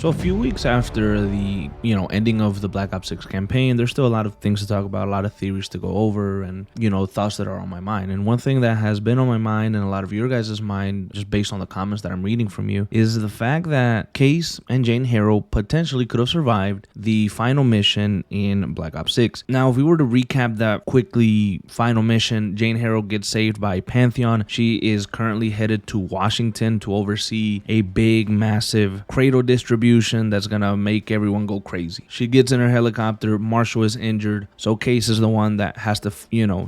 So a few weeks after the, ending of the Black Ops 6 campaign, there's still a lot of things to talk about, a lot of theories to go over and, thoughts that are on my mind. And one thing that has been on my mind and a lot of your guys' mind, just based on the comments that I'm reading from you, is the fact that Case and Jane Harrow potentially could have survived the final mission in Black Ops 6. Now, if we were to recap that quickly, final mission, Jane Harrow gets saved by Pantheon. She is currently headed to Washington to oversee a big, massive cradle distribution that's gonna make everyone go crazy. She gets in her helicopter. Marshall is injured, so Case is the one that has to,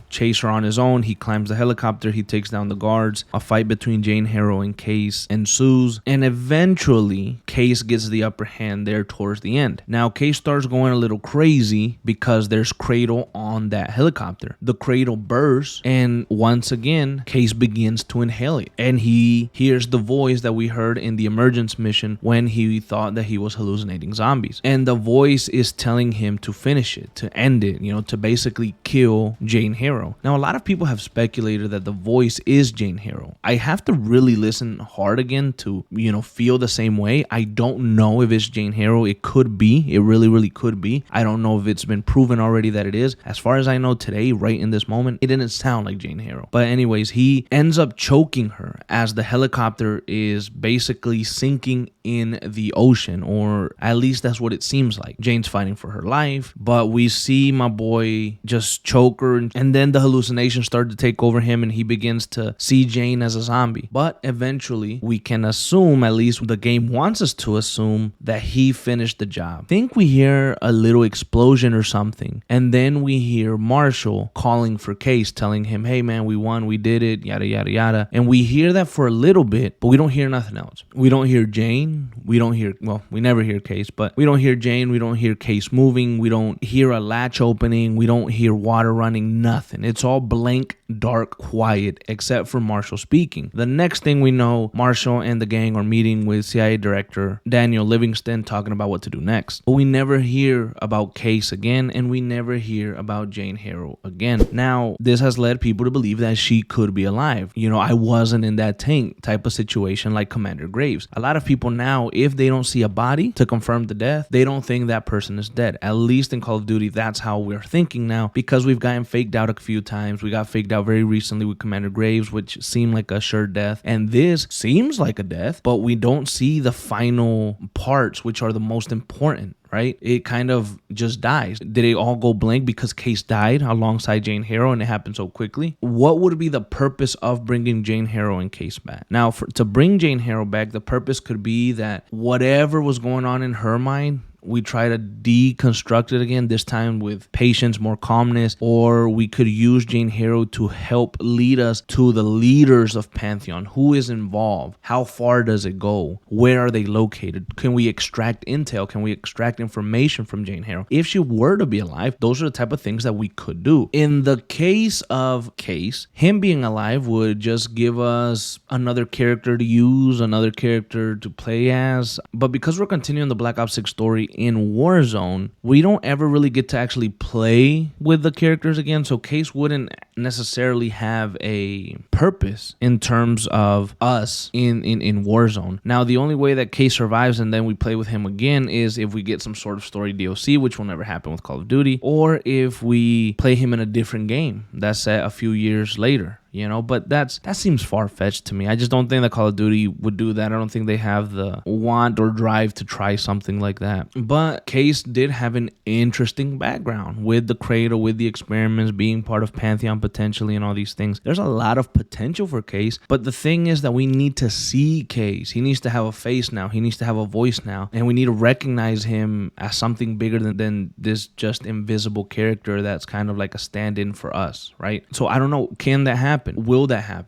chase her on his own. He climbs the helicopter. He takes down the guards. A fight between Jane Harrow and Case ensues, and eventually Case gets the upper hand there towards the end. Now Case starts going a little crazy because there's Cradle on that helicopter. The Cradle bursts, and once again Case begins to inhale it, and he hears the voice that we heard in the emergence mission when he thought that he was hallucinating zombies, and the voice is telling him to finish it, to end it, to basically kill Jane Harrow. Now a lot of people have speculated that the voice is Jane Harrow. I have to really listen hard again to feel the same way. I don't know if it's Jane Harrow. It could be. It really could be. I don't know if it's been proven already that it is. As far as I know today, right in this moment, it didn't sound like Jane Harrow. But anyways, he ends up choking her as the helicopter is basically sinking in the ocean, or at least that's what it seems like. Jane's fighting for her life, but we see my boy just choke her, and then the hallucinations start to take over him, and he begins to see Jane as a zombie. But eventually, we can assume, at least the game wants us to assume, that he finished the job. I think we hear a little explosion or something, and then we hear Marshall calling for Case, telling him, hey man, we won, we did it, yada yada yada. And we hear that for a little bit, but we don't hear nothing else. We don't hear Jane. We don't hear, we never hear Case, but we don't hear Jane. We don't hear Case moving. We don't hear a latch opening. We don't hear water running, nothing. It's all blank, dark, quiet, except for Marshall speaking. The next thing we know, Marshall and the gang are meeting with CIA Director Daniel Livingston, talking about what to do next. But we never hear about Case again, and we never hear about Jane Harrow again. Now, this has led people to believe that she could be alive. I wasn't in that tank type of situation like Commander Graves. A lot of people now, if they don't see a body to confirm the death, they don't think that person is dead. At least in Call of Duty, that's how we're thinking now, because we've gotten faked out a few times. We got faked out very recently with Commander Graves, which seemed like a sure death, and this seems like a death, but we don't see the final parts, which are the most important. Right? It kind of just dies. Did it all go blank because Case died alongside Jane Harrow and it happened so quickly? What would be the purpose of bringing Jane Harrow and Case back? Now, to bring Jane Harrow back, the purpose could be that whatever was going on in her mind, we try to deconstruct it again, this time with patience, more calmness, or we could use Jane Harrow to help lead us to the leaders of Pantheon. Who is involved? How far does it go? Where are they located? Can we extract intel? Can we extract information from Jane Harrow? If she were to be alive, those are the type of things that we could do. In the case of Case, him being alive would just give us another character to use, another character to play as. But because we're continuing the Black Ops 6 story in Warzone, we don't ever really get to actually play with the characters again, so Case wouldn't necessarily have a purpose in terms of us in Warzone. Now, the only way that Case survives and then we play with him again is if we get some sort of story DLC, which will never happen with Call of Duty, or if we play him in a different game that's set a few years later. But that seems far-fetched to me. I just don't think that Call of Duty would do that. I don't think they have the want or drive to try something like that. But Case did have an interesting background with the Cradle, with the experiments, being part of Pantheon potentially, and all these things. There's a lot of potential for Case, but the thing is that we need to see Case. He needs to have a face now. He needs to have a voice now, and we need to recognize him as something bigger than this just invisible character that's kind of like a stand-in for us, right? So I don't know. Can that happen? Will that happen?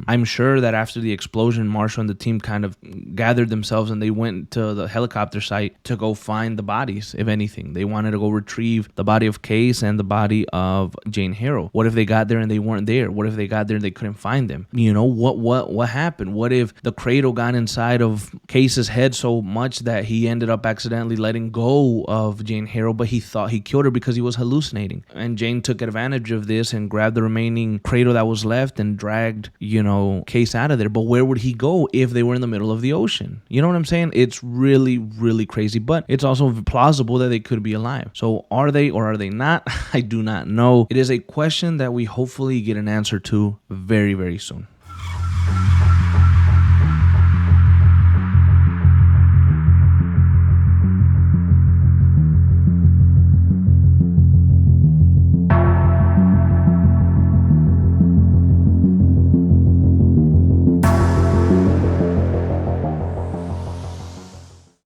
I'm sure that after the explosion, Marshall and the team kind of gathered themselves and they went to the helicopter site to go find the bodies. If anything, they wanted to go retrieve the body of Case and the body of Jane Harrow. What if they got there and they weren't there? What if they got there and they couldn't find them? You know, what happened? What if the cradle got inside of Case's head so much that he ended up accidentally letting go of Jane Harrow, but he thought he killed her because he was hallucinating? And Jane took advantage of this and grabbed the remaining cradle that was left and dragged, you know, Case out of there. But where would he go if they were in the middle of the ocean? You know what I'm saying? It's really, really crazy, but it's also plausible that they could be alive. So are they or are they not? I do not know. It is a question that we hopefully get an answer to very, very soon.